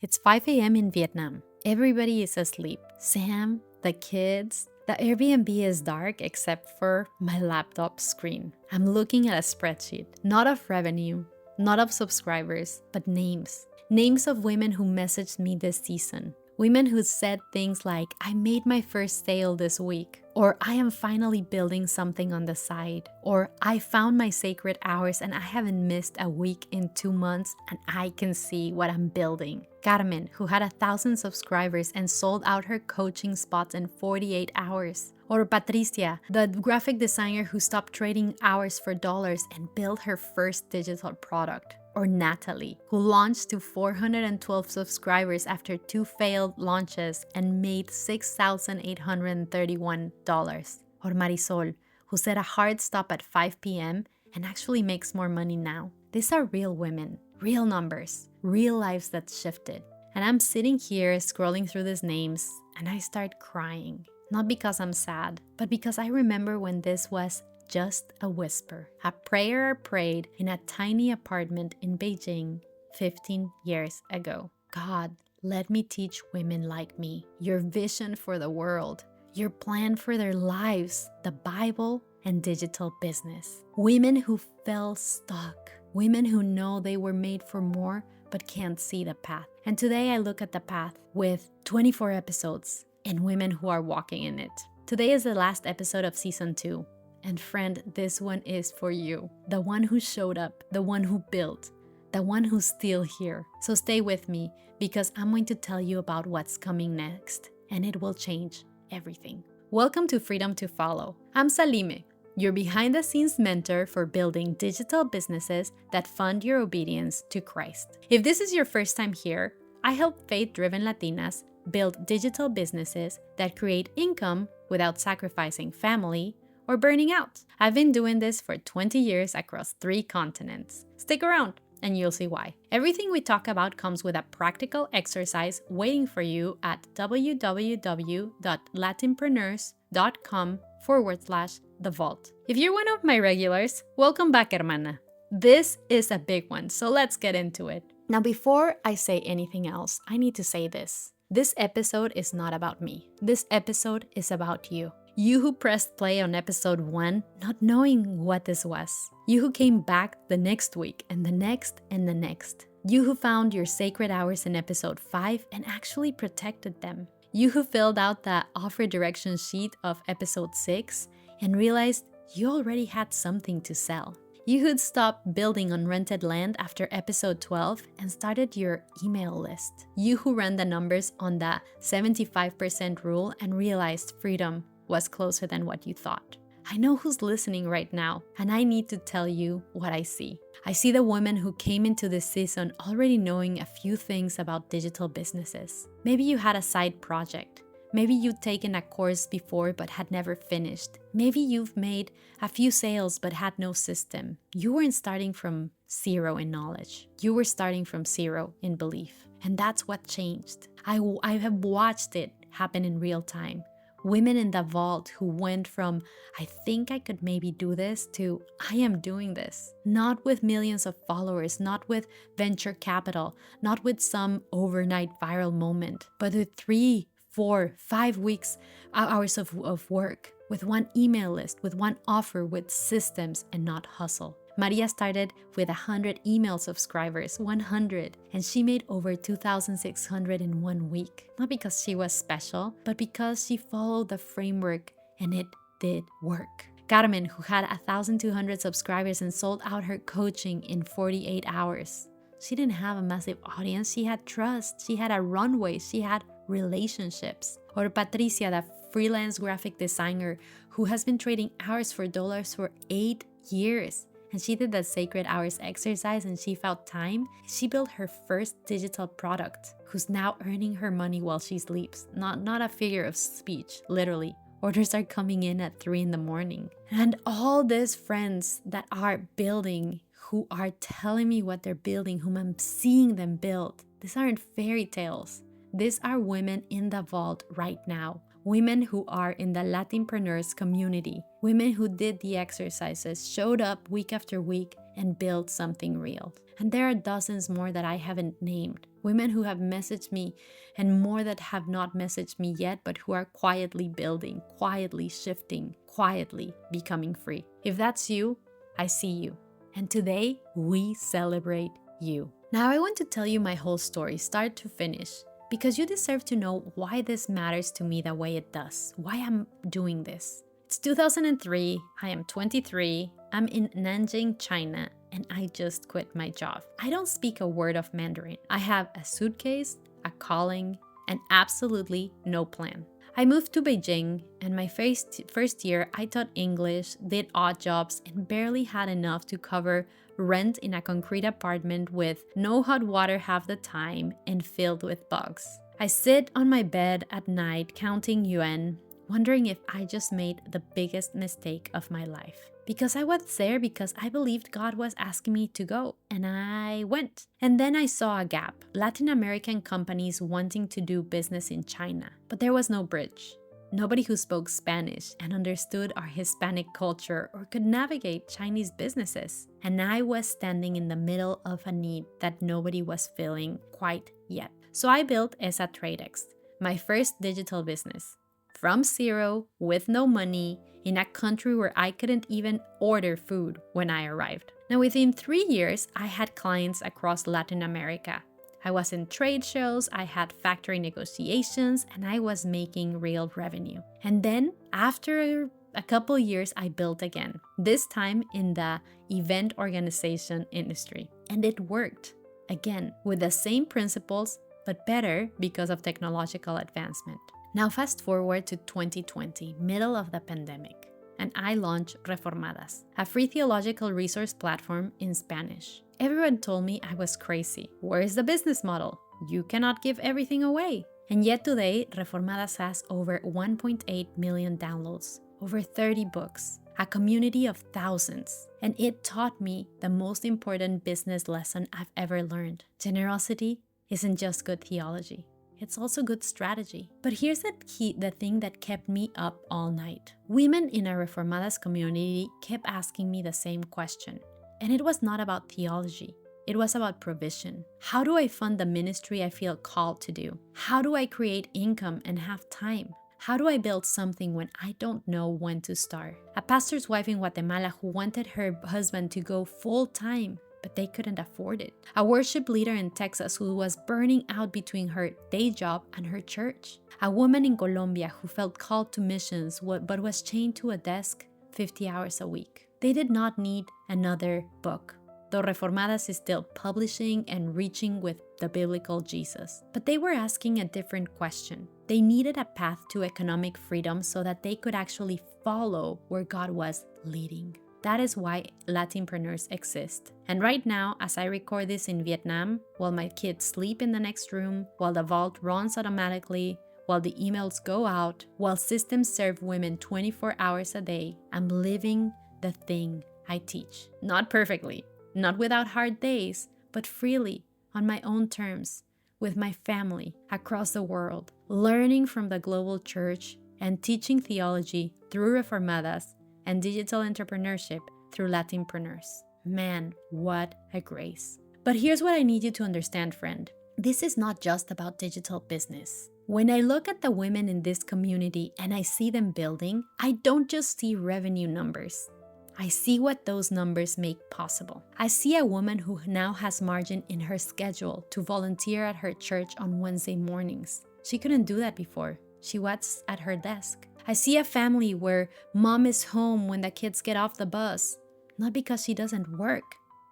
It's 5 a.m. in Vietnam. Everybody is asleep. Sam, the kids. The Airbnb is dark except for my laptop screen. I'm looking at a spreadsheet, not of revenue, not of subscribers, but names. Names of women who messaged me this season. Women who said things like, I made my first sale this week, or I am finally building something on the side, or I found my sacred hours and I haven't missed a week in 2 months and I can see what I'm building. Carmen, who had 1,000 subscribers and sold out her coaching spots in 48 hours. Or Patricia, the graphic designer who stopped trading hours for dollars and built her first digital product. Or Natalie, who launched to 412 subscribers after 2 failed launches and made $6,831. Or Marisol, who set a hard stop at 5 p.m. and actually makes more money now. These are real women, real numbers, real lives that shifted. And I'm sitting here scrolling through these names and I start crying. Not because I'm sad, but because I remember when this was just a whisper, a prayer I prayed in a tiny apartment in Beijing 15 years ago. God, let me teach women like me your vision for the world, your plan for their lives, the Bible, and digital business. Women who felt stuck, women who know they were made for more but can't see the path. And today I look at the path with 24 episodes and women who are walking in it. Today is the last episode of season 2. And friend, this one is for you. The one who showed up, the one who built, the one who's still here. So stay with me because I'm going to tell you about what's coming next and it will change everything. Welcome to Freedom to Follow. I'm Salime, your behind the scenes mentor for building digital businesses that fund your obedience to Christ. If this is your first time here, I help faith-driven Latinas build digital businesses that create income without sacrificing family or burning out. I've been doing this for 20 years across 3 continents. Stick around and you'll see why. Everything we talk about comes with a practical exercise waiting for you at www.latinpreneurs.com/the vault. If you're one of my regulars, welcome back, hermana. This is a big one, so let's get into it. Now, before I say anything else, I need to say this. This episode is not about me. This episode is about you. You who pressed play on episode 1, not knowing what this was. You who came back the next week and the next and the next. You who found your sacred hours in episode 5 and actually protected them. You who filled out the offer direction sheet of episode 6 and realized you already had something to sell. You who'd stopped building on rented land after episode 12 and started your email list. You who ran the numbers on the 75% rule and realized freedom was closer than what you thought. I know who's listening right now, and I need to tell you what I see. I see the women who came into this season already knowing a few things about digital businesses. Maybe you had a side project. Maybe you'd taken a course before but had never finished. Maybe you've made a few sales but had no system. You weren't starting from zero in knowledge. You were starting from zero in belief. And that's what changed. I have watched it happen in real time. Women in the vault who went from, I think I could maybe do this, to I am doing this. Not with millions of followers, not with venture capital, not with some overnight viral moment, but with 3, 4, 5 weeks, hours of work, with one email list, with one offer, with systems and not hustle. Maria started with 100 email subscribers, 100, and she made over 2,600 in 1 week. Not because she was special, but because she followed the framework and it did work. Carmen, who had 1,200 subscribers and sold out her coaching in 48 hours. She didn't have a massive audience, she had trust, she had a runway, she had relationships. Or Patricia, the freelance graphic designer who has been trading hours for dollars for 8 years. And she did the sacred hours exercise and she found time. She built her first digital product, who's now earning her money while she sleeps. Not a figure of speech, literally. Orders are coming in at 3 a.m. And all these friends that are building, who are telling me what they're building, whom I'm seeing them build. These aren't fairy tales. These are women in the vault right now. Women who are in the Latinpreneurs community, women who did the exercises, showed up week after week and built something real. And there are dozens more that I haven't named. women who have messaged me, and more that have not messaged me yet, but who are quietly building, quietly shifting, quietly becoming free. If that's you, I see you. And today, we celebrate you. Now I want to tell you my whole story, start to finish, because you deserve to know why this matters to me the way it does, why I'm doing this. It's 2003, I am 23, I'm in Nanjing, China, and I just quit my job. I don't speak a word of Mandarin. I have a suitcase, a calling, and absolutely no plan. I moved to Beijing, and my first year I taught English, did odd jobs, and barely had enough to cover rent in a concrete apartment with no hot water half the time and filled with bugs. I sit on my bed at night counting yuan, wondering if I just made the biggest mistake of my life. Because I was there because I believed God was asking me to go, and I went. And then I saw a gap, Latin American companies wanting to do business in China, but there was no bridge. Nobody who spoke Spanish and understood our Hispanic culture or could navigate Chinese businesses. And I was standing in the middle of a need that nobody was filling quite yet. So I built ESA TradeX, my first digital business. From zero, with no money, in a country where I couldn't even order food when I arrived. Now, within 3 years, I had clients across Latin America. I was in trade shows, I had factory negotiations, and I was making real revenue. And then, after a couple years, I built again, this time in the event organization industry. And it worked, again, with the same principles, but better because of technological advancement. Now fast forward to 2020, middle of the pandemic, and I launched Reformadas, a free theological resource platform in Spanish. Everyone told me I was crazy. Where is the business model? You cannot give everything away. And yet today, Reformadas has over 1.8 million downloads, over 30 books, a community of thousands. And it taught me the most important business lesson I've ever learned. Generosity isn't just good theology. It's also good strategy. But here's the thing that kept me up all night. Women in our Reformadas community kept asking me the same question. And it was not about theology. It was about provision. How do I fund the ministry I feel called to do? How do I create income and have time? How do I build something when I don't know when to start? A pastor's wife in Guatemala who wanted her husband to go full time, but they couldn't afford it. A worship leader in Texas who was burning out between her day job and her church. A woman in Colombia who felt called to missions but was chained to a desk 50 hours a week. They did not need another book, though Reformadas is still publishing and reaching with the biblical Jesus. But they were asking a different question. They needed a path to economic freedom so that they could actually follow where God was leading. That is why Latinpreneurs exist. And right now, as I record this in Vietnam, while my kids sleep in the next room, while the vault runs automatically, while the emails go out, while systems serve women 24 hours a day, I'm living the thing I teach. Not perfectly, not without hard days, but freely, on my own terms, with my family across the world, learning from the global church and teaching theology through Reformadas and digital entrepreneurship through Latinpreneurs. Man, what a grace. But here's what I need you to understand, friend. This is not just about digital business. When I look at the women in this community and I see them building, I don't just see revenue numbers. I see what those numbers make possible. I see a woman who now has margin in her schedule to volunteer at her church on Wednesday mornings. She couldn't do that before. She was at her desk. I see a family where mom is home when the kids get off the bus, not because she doesn't work,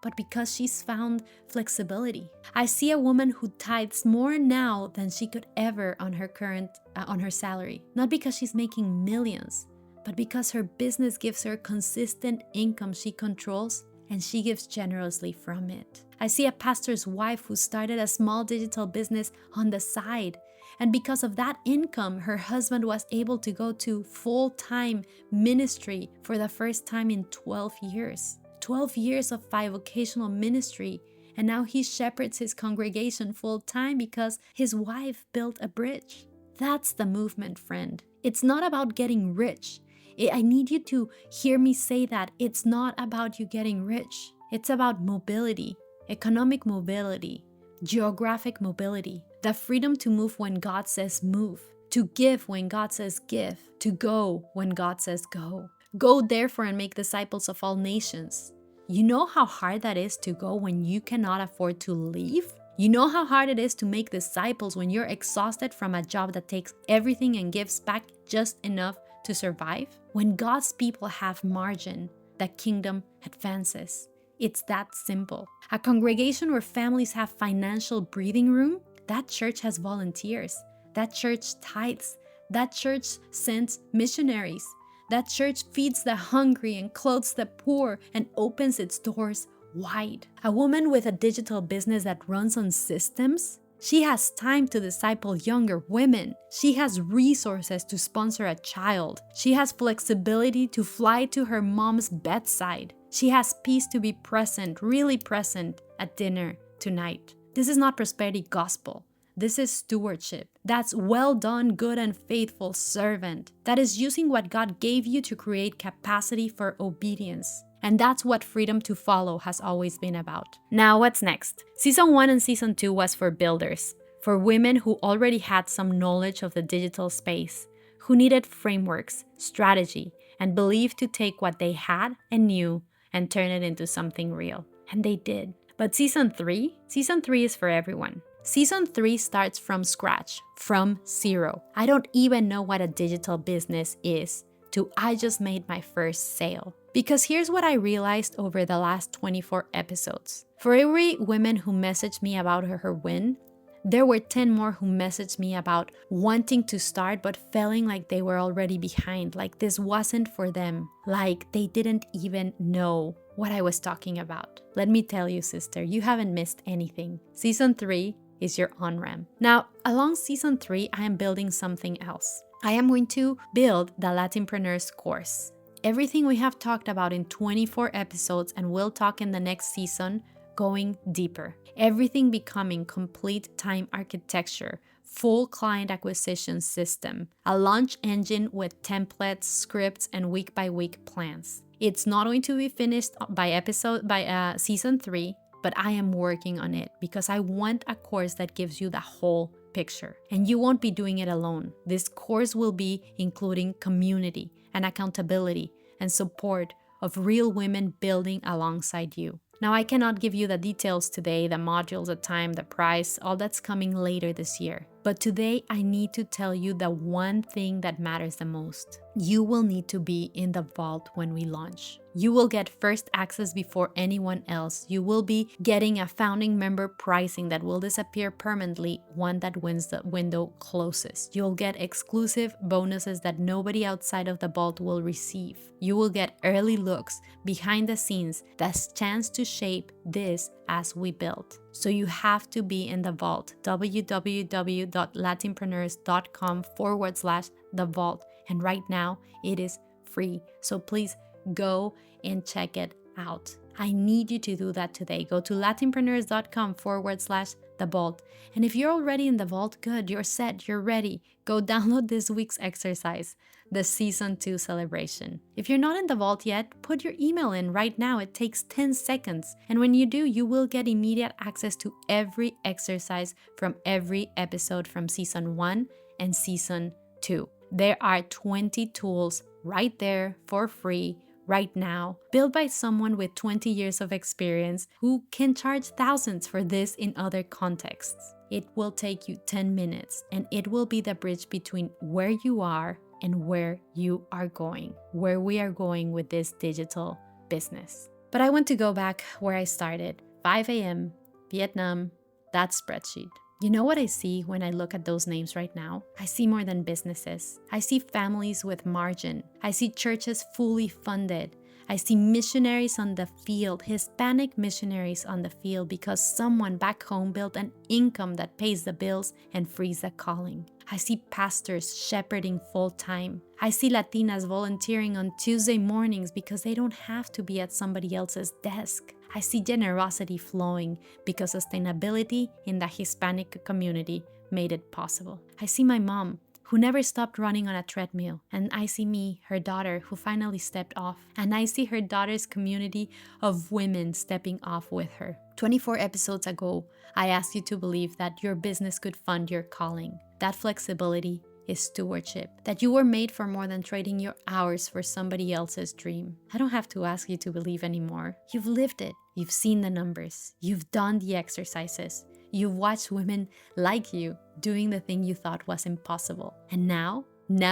but because she's found flexibility. I see a woman who tithes more now than she could ever on her salary, not because she's making millions, but because her business gives her consistent income she controls and she gives generously from it. I see a pastor's wife who started a small digital business on the side, and because of that income, her husband was able to go to full-time ministry for the first time in 12 years. 12 years of bivocational ministry, and now he shepherds his congregation full-time because his wife built a bridge. That's the movement, friend. It's not about getting rich. I need you to hear me say that. It's not about you getting rich. It's about mobility, economic mobility, geographic mobility, the freedom to move when God says move, to give when God says give, to go when God says go. Go therefore and make disciples of all nations. You know how hard that is to go when you cannot afford to leave? You know how hard it is to make disciples when you're exhausted from a job that takes everything and gives back just enough to survive? When God's people have margin, the kingdom advances. It's that simple. A congregation where families have financial breathing room, that church has volunteers. That church tithes. That church sends missionaries. That church feeds the hungry and clothes the poor and opens its doors wide. A woman with a digital business that runs on systems, she has time to disciple younger women. She has resources to sponsor a child. She has flexibility to fly to her mom's bedside. She has peace to be present, really present at dinner tonight. This is not prosperity gospel. This is stewardship. That's well done, good and faithful servant. That is using what God gave you to create capacity for obedience. And that's what freedom to follow has always been about. Now, what's next? Season 1 and Season 2 was for builders, for women who already had some knowledge of the digital space, who needed frameworks, strategy, and belief to take what they had and knew and turn it into something real. And they did. But Season 3 is for everyone. Season 3 starts from scratch, from zero. I don't even know what a digital business is, to I just made my first sale. Because here's what I realized over the last 24 episodes. For every woman who messaged me about her win, there were 10 more who messaged me about wanting to start but feeling like they were already behind, like this wasn't for them, like they didn't even know what I was talking about. Let me tell you, sister, you haven't missed anything. Season 3 is your on-ramp. Now, along Season 3, I am building something else. I am going to build the Latinpreneurs course. Everything we have talked about in 24 episodes and we'll talk in the next season, going deeper. Everything becoming complete time architecture, full client acquisition system, a launch engine with templates, scripts, and week-by-week plans. It's not going to be finished by Season 3, but I am working on it because I want a course that gives you the whole picture. And you won't be doing it alone. This course will be including community and accountability and support of real women building alongside you. Now, I cannot give you the details today, the modules, the time, the price, all that's coming later this year. But today, I need to tell you the one thing that matters the most. You will need to be in the vault when we launch. You will get first access before anyone else. You will be getting a founding member pricing that will disappear permanently when that window closes. You'll get exclusive bonuses that nobody outside of the vault will receive. You will get early looks behind the scenes, the chance to shape this as we build. So you have to be in the vault, www.latinpreneurs.com/the vault. And right now it is free. So please go and check it out. I need you to do that today. Go to latinpreneurs.com/the vault. And if you're already in the vault, good, you're set, you're ready. Go download this week's exercise, the Season 2 celebration. If you're not in the vault yet, put your email in right now. It takes 10 seconds. And when you do, you will get immediate access to every exercise from every episode from Season 1 and Season 2. There are 20 tools right there for free right now, built by someone with 20 years of experience who can charge thousands for this in other contexts. It will take you 10 minutes and it will be the bridge between where you are and where you are going, where we are going with this digital business. But I want to go back where I started, 5 a.m., Vietnam, that spreadsheet. You know what I see when I look at those names right now? I see more than businesses. I see families with margin. I see churches fully funded. I see missionaries on the field, Hispanic missionaries on the field, because someone back home built an income that pays the bills and frees the calling. I see pastors shepherding full-time. I see Latinas volunteering on Tuesday mornings because they don't have to be at somebody else's desk. I see generosity flowing because sustainability in the Hispanic community made it possible. I see my mom, who never stopped running on a treadmill. And I see me, her daughter, who finally stepped off. And I see her daughter's community of women stepping off with her. 24 episodes ago, I asked you to believe that your business could fund your calling. That flexibility is stewardship, that you were made for more than trading your hours for somebody else's dream. I don't have to ask you to believe anymore. You've lived it. You've seen the numbers. You've done the exercises. You've watched women like you doing the thing you thought was impossible. And now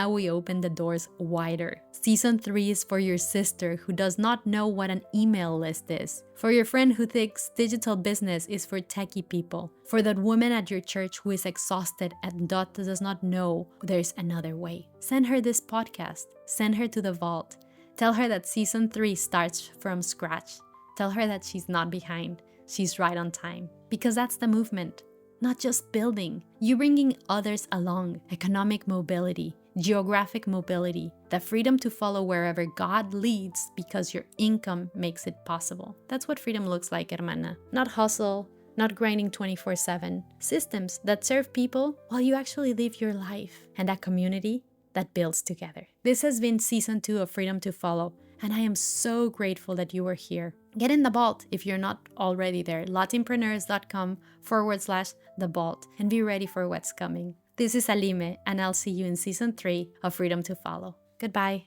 we open the doors wider. Season 3 is for your sister who does not know what an email list is. For your friend who thinks digital business is for techie people. For that woman at your church who is exhausted and does not know there's another way. Send her this podcast. Send her to the vault. Tell her that season 3 starts from scratch. Tell her that she's not behind. She's right on time. Because that's the movement. Not just building. You bringing others along. Economic mobility. Geographic mobility. The freedom to follow wherever God leads because your income makes it possible. That's what freedom looks like, hermana. Not hustle. Not grinding 24/7. Systems that serve people while you actually live your life. And a community that builds together. This has been season 2 of Freedom to Follow. And I am so grateful that you were here. Get in the vault if you're not already there. latinpreneurs.com/the vault and be ready for what's coming. This is Alime, and I'll see you in season 3 of Freedom to Follow. Goodbye.